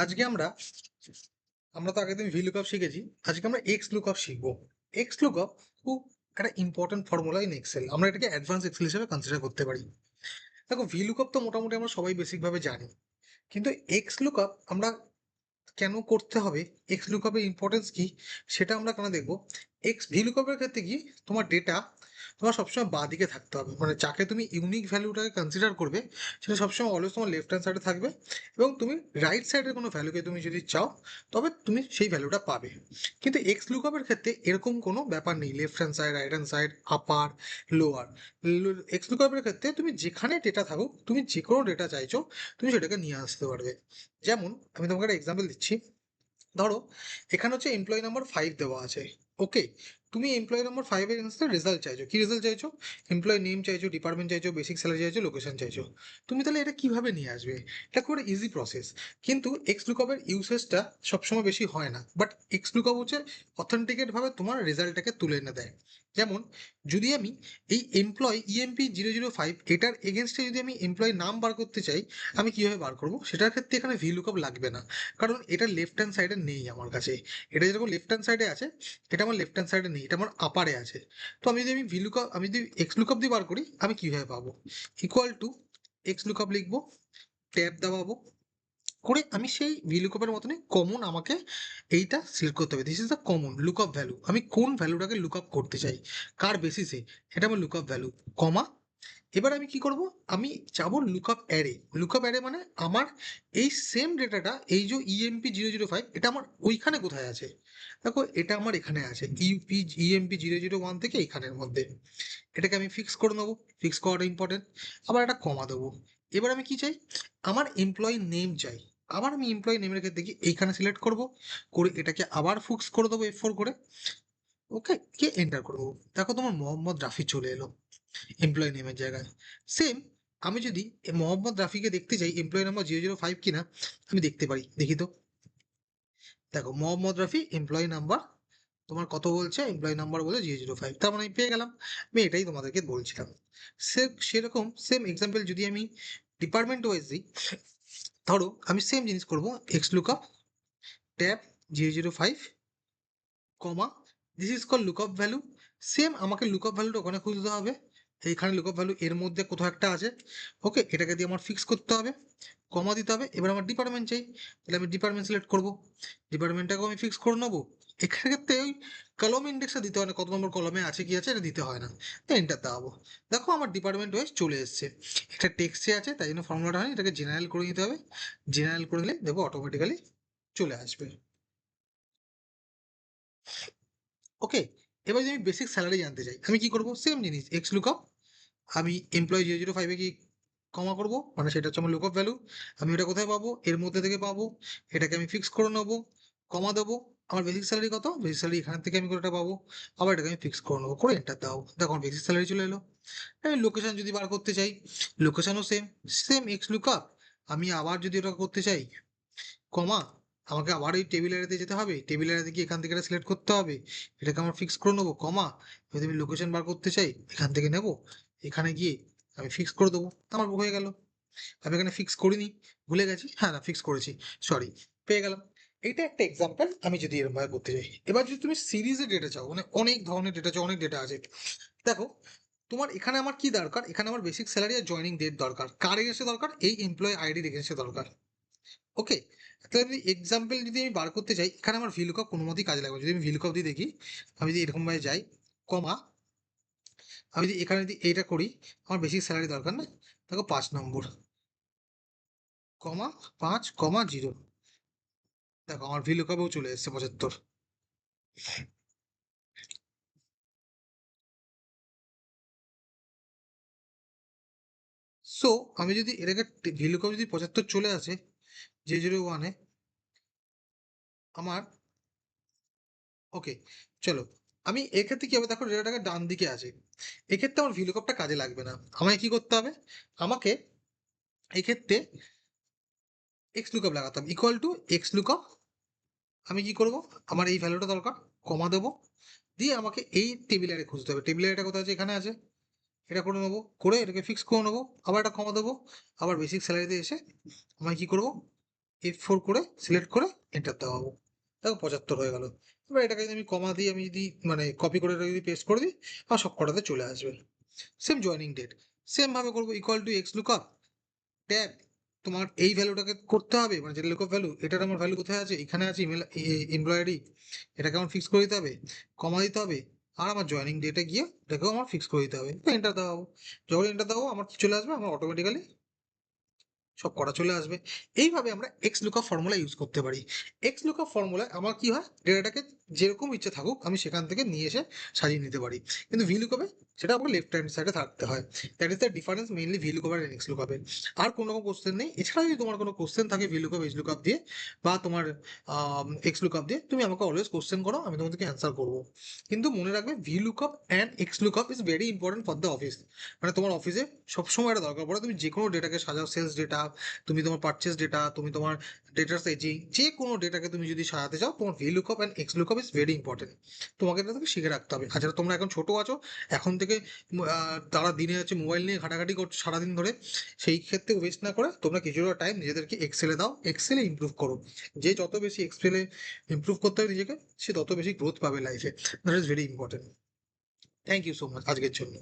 আজকে আমরা আমরা তো আগের দিন ভি লুকআপ শিখেছি। আজকে আমরা এক্স লুকআপ শিখবো। এক্স লুকআপ খুব একটা ইম্পর্টেন্ট ফর্মুলা ইন এক্সেল। আমরা এটাকে অ্যাডভান্স এক্সেল হিসেবে কনসিডার করতে পারি। দেখো, ভি লুকআপ তো মোটামুটি আমরা সবাই বেসিক ভাবে জানি, কিন্তু এক্স লুকআপ আমরা কেন করতে হবে, এক্স লুকআপের ইম্পর্টেন্স কি, সেটা আমরা কেন দেখবো। এক্স ভি লুকআপের ক্ষেত্রে কি, তোমার ডেটা তোমার সবসময় বাঁ দিকে থাকতে হবে, মানে যাকে তুমি ইউনিক ভ্যালুটাকে কনসিডার করবে সেটা সবসময় অলওয়েজ তোমার লেফট হ্যান্ড সাইডে থাকবে, এবং তুমি রাইট সাইডের কোনো ভ্যালুকে তুমি যদি চাও তবে তুমি সেই ভ্যালুটা পাবে। কিন্তু এক্স লুকআপের ক্ষেত্রে এরকম কোনো ব্যাপার নেই, left hand side, right hand side, upper, lower. X লুকআপের ক্ষেত্রে তুমি যেখানে ডেটা থাকুক, তুমি যে কোনো ডেটা চাইছো তুমি সেটাকে নিয়ে আসতে পারবে। যেমন আমি তোমাকে একটা এক্সাম্পল দিচ্ছি। ধরো, এখানে হচ্ছে এমপ্লয়ি নাম্বার 5 দেওয়া আছে। ওকে, তুমি এমপ্লয়ি নাম্বার 5 এর এগেইনস্টে রেজাল্ট চাইছো। কি রেজাল্ট চাইছো? এমপ্লয়ি নেম চাইছো, ডিপার্টমেন্ট চাইছো, বেসিক স্যালারি চাইছো, লোকেশন চাইছো। তুমি তাহলে এটা কিভাবে নিয়ে আসবে? এটা খুব ইজি প্রসেস। কিন্তু এক্স লুকআপের ইউসেজটা সবসময় বেশি হয় না, বাট এক্স লুকআপ হচ্ছে অথেন্টিকেট ভাবে তোমার রেজাল্টটাকে তুলে এনে দেয়। যেমন, যদি আমি এই এমপ্লয় ইএমপি 005 এটার এগেনস্টে যদি আমি এমপ্লয়ি নাম বার করতে চাই, আমি কিভাবে বার করবো? সেটার ক্ষেত্রে এখানে ভি লুকআপ লাগবে না, কারণ এটা লেফট হ্যান্ড সাইডে নেই আমার কাছে। এটা যেরকম লেফট হ্যান্ড সাইডে আছে, এটা আমার লেফট হ্যান্ড সাইডে নেই, এটা আমার আপারে আছে। তো আমি যদি ভি লুকআপ, আমি যদি এক্স লুকআপ দিয়ে বার করি, আমি কিভাবে পাবো? ইকুয়াল টু এক্স লুকআপ লিখবো, ট্যাব দাবাবো, করে আমি সেই ভি লুকআপের মতনই কমন আমাকে এইটা সিলেক্ট করতে হবে। This is the common lookup value. আমি কোন ভ্যালুটাকে লুকআপ করতে চাই, কার বেসিসে, এটা আমার লুকআপ ভ্যালু, কমা। এবার আমি কি করব? আমি যাবো লুকআপ অ্যারে। লুকআপ অ্যারে মানে আমার এই সেম ডেটাটা, এই যে ইএমপি 005, এটা আমার ওইখানে কোথায় আছে? দেখো, এটা আমার এখানে আছে, ইএমপি 001 থেকে এইখানের মধ্যে। এটাকে আমি ফিক্স করে নেবো, ফিক্স করাটা ইম্পর্টেন্ট। আবার একটা কমা দেবো। এবার আমি কি চাই? আমার এমপ্লয়ি নেম চাই। আবার আমি এমপ্লয়ি নেমের ক্ষেত্রে কি এইখানে সিলেক্ট করব, করে এটাকে আবার ফিক্স করে দেবো F4 করে। ওকে, কে এন্টার করবো। দেখো, তোমার মোহাম্মদ রাফি চলে এলো এমপ্লয়ি নেমের জায়গায়। সেম, আমি যদি মোহাম্মদ রাফিকে দেখতে চাই এমপ্লয়ি নাম্বার 005 কিনা, আমি দেখতে পারি, দেখি তো। দেখো, মোহাম্মদ রাফি এমপ্লয়ি নাম্বার তোমার কত বলছে, এমপ্লয়ি নাম্বার বলে 005, তার মানে আমি পেয়ে গেলাম। আমি এটাই তোমাদেরকে বলছিলাম। সেরকম সেম এক্সাম্পল যদি আমি ডিপার্টমেন্ট ওয়াইজ দিই, ধরো আমি সেম জিনিস করব, x lookup, tab 005, comma, this is call lookup value. Same আমাকে লুকআপ ভ্যালুটা ওখানে খুঁজতে হবে, এইখানে লুকআপ ভ্যালু এর মধ্যে কোথাও একটা আছে। ওকে, এটাকে দিয়ে আমার ফিক্স করতে হবে, কমা দিতে হবে। এবার আমার ডিপার্টমেন্ট চাই, তাহলে আমি ডিপার্টমেন্ট সিলেক্ট করব, ডিপার্টমেন্টটাকেও আমি ফিক্স করে নেবো। এখানে ক্ষেত্রে ওই কলম ইন্ডেক্সটা দিতে হয় না, কত নম্বর কলমে আছে কি আছে এটা দিতে হয় না। এন্টার দাবাবো। দেখো, আমার ডিপার্টমেন্ট ওয়াইজ চলে এসছে। এটা টেক্সটে আছে তাই জন্য ফর্মুলাটা হয়, এটাকে জেনারেল করে নিতে হবে। জেনারেল করে নিলে দেখো অটোমেটিক্যালি চলে আসবে। ওকে, এবার যদি আমি বেসিক স্যালারি জানতে চাই, আমি কি করব? সেম জিনিস, এক্স লুকআপ। আমি এমপ্লয়ি 005-এ কি কমা করব, মানে সেটা হচ্ছে আমার লুকআপ ভ্যালু। আমি এটা কোথায় পাবো? এর মধ্যে থেকে পাবো। এটাকে আমি ফিক্স করে নেবো, কমা দেবো। আমার বেসিক স্যালারি কত? বেসিক স্যালারি এখান থেকে আমি কোথাটা পাবো? আবার এটাকে আমি ফিক্স করে নেবো, করে এন্টার দাও। দেখো, আমার বেসিক স্যালারি চলে এলো। আমি লোকেশন যদি বার করতে চাই, লোকেশনও সেম, সেম এক্স লুকআপ। আমি আবার যদি ওটা করতে চাই, কমা, আমাকে আবার ওই টেবিল এরিয়াতে যেতে হবে, টেবিল এরিয়া থেকে এখান থেকে এটা সিলেক্ট করতে হবে, এটাকে আমার ফিক্স করে নেবো, কমা। যদি আমি লোকেশন বার করতে চাই, এখান থেকে নেবো, এখানে গিয়ে আমি ফিক্স করে দেবো, আমার হয়ে গেল। আমি এখানে ফিক্স করিনি, ভুলে গেছি, হ্যাঁ না ফিক্স করেছি, সরি, পেয়ে গেলাম। এটা একটা এক্সাম্পল আমি যদি এরকম ভাবে করতে চাই। এবার যদি তুমি সিরিজে ডেটা চাও, মানে অনেক ধরনের ডেটা চাও, অনেক ডেটা আছে। দেখো, তোমার এখানে আমার কি দরকার? এখানে আমার বেসিক স্যালারি আর জয়েনিং ডেট দরকার। কার এগেন্সে দরকার? এই এমপ্লয় আইডির এগেন্সে দরকার। ওকে, তাহলে আমি এক্সাম্পল যদি আমি বার করতে চাই, এখানে আমার ভিলুকআপ কোনো মতেই কাজে লাগবে। যদি আমি ভিলুকআপ দিয়ে দেখি, আমি যদি এরকম ভাবে যাই, কমা, আমি যদি এখানে যদি এইটা করি, আমার বেসিক স্যালারি দরকার না, দেখো 5 নম্বর, কমা, 5, 0। দেখো, আমার ভিলুকআপেও চলে এসেছে 75। সো আমি যদি এটাকে ভিলুকআপ যদি 75 চলে আসে 001-এ আমার, ওকে, চলো, আমি এক্ষেত্রে কি হবে? দেখো, ডেটাটাকে ডান দিকে আছে, এক্ষেত্রে আমার ভিলুকআপটা কাজে লাগবে না। আমায় কি করতে হবে? আমাকে এক্ষেত্রে এক্স লুকআপ লাগাতাম, ইকুয়াল টু এক্স লুকআপ। আমি কি করব? আমার এই ভ্যালুটা দরকার, কমা দেবো, দিয়ে আমাকে এই টেবিল আরে খুঁজতে হবে। টেবিল আরেটা কোথায় আছে? এখানে আছে। এটা করে নেবো, করে এটাকে ফিক্স করে নেবো, আবার এটা কমা দেবো। আবার বেসিক স্যালারিতে এসে আমি কি করব? F4 করে সিলেক্ট করে এন্টার দাবাবো। দেখো 75 হয়ে গেল। এবার এটাকে যদি আমি কমা দিয়ে আমি যদি মানে কপি করে যদি পেস্ট করে দিই, আমার সব কটাতে চলে আসবে। সেম জয়েনিং ডেট সেম ভাবে করবো, equal to x lookup tab, তোমার এই ভ্যালুটাকে করতে হবে, মানে যেটা লুকআপ ভ্যালু, এটার আমার ভ্যালু কোথায় আছে, এখানে আছে ইমেল এমপ্লয় আইডি, এটাকে আমার ফিক্স করে দিতে হবে, কমা দিতে হবে, আর আমার জয়েনিং ডেটে গিয়ে এটাকেও আমার ফিক্স করে দিতে হবে, এন্টার দেওয়াবো। যখন এন্টার দেওয়াবো আমার কি চলে আসবে, আমার অটোমেটিক্যালি সব করা চলে আসবে। এইভাবে আমরা এক্স লুকআপ ফর্মুলা ইউজ করতে পারি। এক্স লুকআপ ফর্মুলায় আমার কি হয়, ডেটাটাকে যেরকম ইচ্ছে থাকুক আমি সেখান থেকে নিয়ে এসে সাজিয়ে নিতে পারি। কিন্তু ভি লুকআপে সেটা আমাকে লেফট হ্যান্ড সাইডে থাকতে হয়। That is the difference mainly V lookup আর এক্স লুকআপের। আর কোনো রকম কোশ্চেন নেই। এছাড়া যদি তোমার কোনো কোশ্চেন থাকে ভি লুকআপ এক্স লুকআপ দিয়ে, বা তোমার এক্স লুকআপ দিয়ে, তুমি আমাকে অলওয়েজ কোশ্চেন করো, আমি তোমাদেরকে অ্যান্সার করবো। কিন্তু মনে রাখবে V lookup and x lookup is very important for the office. মানে তোমার অফিসে সবসময় এটা দরকার পড়ে, তুমি যে কোনো ডেটাকে সাজাও, সেলস ডেটা, তুমি তোমার পারচেস ডেটা, তুমি তোমার ডেটার এজিং, যে কোনো ডেটাকে তুমি যদি সাজাতে চাও, তোমার V lookup and x lookup is very important. তোমাকে এটা থেকে শিখে রাখতে হবে। আর যারা তোমরা এখন ছোট আছো, এখন থেকে তারা দিনে হচ্ছে মোবাইল নিয়ে ঘাটাঘাটি করছো সারাদিন ধরে, সেই ক্ষেত্রে ওয়েস্ট না করে তোমরা কিছুটা টাইম নিজেদেরকে এক্সেলে দাও, এক্সেলে ইমপ্রুভ করো। যে যত বেশি এক্সেলে ইমপ্রুভ করতে হবে নিজেকে, সে তত বেশি গ্রোথ পাবে লাইফে। That is very important. Thank you so much আজকের জন্য।